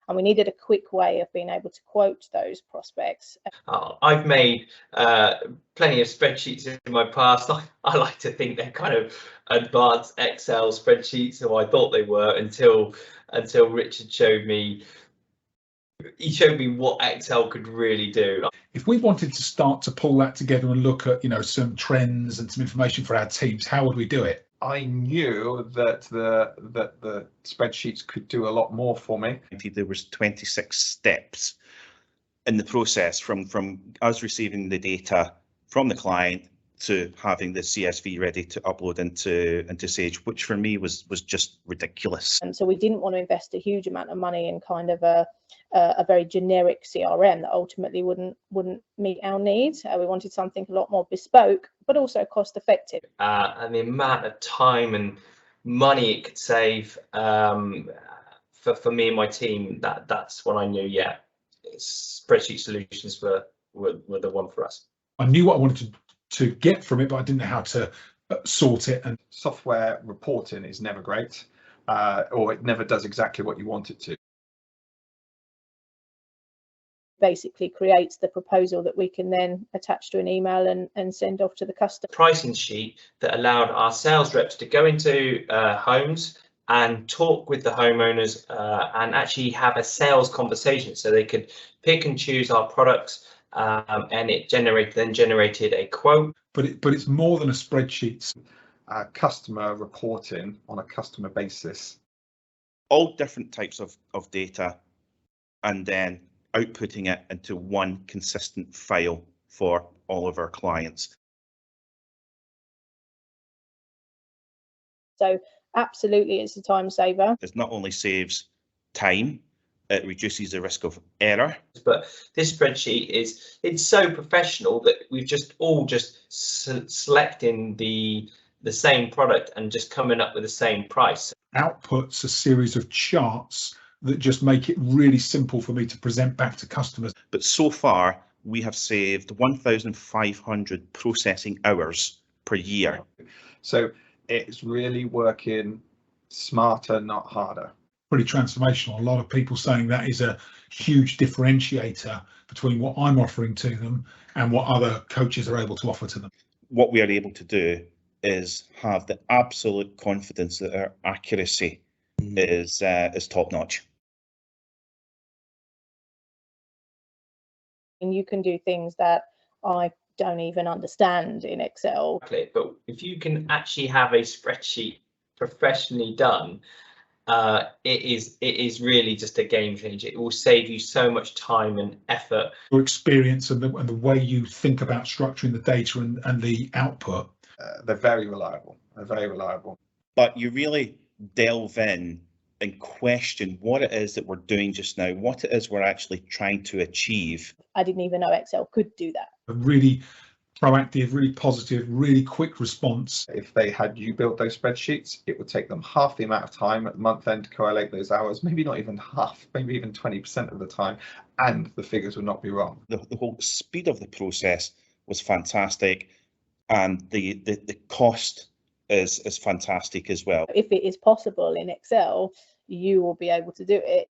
and we needed a quick way of being able to quote those prospects. I've made plenty of spreadsheets in my past. I like to think they're kind of advanced Excel spreadsheets, or I thought they were, until Richard showed me. He showed me what Excel could really do. If we wanted to start to pull that together and look at, some trends and some information for our teams, how would we do it? I knew that the spreadsheets could do a lot more for me. There was 26 steps in the process from us receiving the data from the client to having the CSV ready to upload into Sage, which for me was just ridiculous. And so we didn't want to invest a huge amount of money in kind of a very generic CRM that ultimately wouldn't meet our needs. We wanted something a lot more bespoke, but also cost effective. And the amount of time and money it could save for me and my team, that's when I knew, yeah, spreadsheet solutions were the one for us. I knew what I wanted to get from it, but I didn't know how to sort it. And software reporting is never great, or it never does exactly what you want it to. Basically creates the proposal that we can then attach to an email and send off to the customer. Pricing sheet that allowed our sales reps to go into homes and talk with the homeowners and actually have a sales conversation, so they could pick and choose our products, and it generated a quote. But it's more than a spreadsheet. Customer reporting on a customer basis. All different types of data, and then outputting it into one consistent file for all of our clients. So absolutely, it's a time saver. It not only saves time, it reduces the risk of error. But this spreadsheet it's so professional that we've all selecting the same product and just coming up with the same price. Outputs a series of charts that just make it really simple for me to present back to customers. But so far, we have saved 1,500 processing hours per year. So it's really working smarter, not harder. Pretty transformational. A lot of people saying that is a huge differentiator between what I'm offering to them and what other coaches are able to offer to them. What we are able to do is have the absolute confidence that our accuracy is top notch. And you can do things that I don't even understand in Excel. But if you can actually have a spreadsheet professionally done, it is really just a game changer. It will save you so much time and effort. Your experience and the way you think about structuring the data and the output. They're very reliable. They're very reliable. But you really delve in and question what it is that we're doing just now, what it is we're actually trying to achieve. I didn't even know Excel could do that. A really proactive, really positive, really quick response. If they had you build those spreadsheets, it would take them half the amount of time at the month end to correlate those hours, maybe not even half, maybe even 20% of the time, and the figures would not be wrong. The whole speed of the process was fantastic, and the cost is fantastic as well. If it is possible in Excel, you will be able to do it.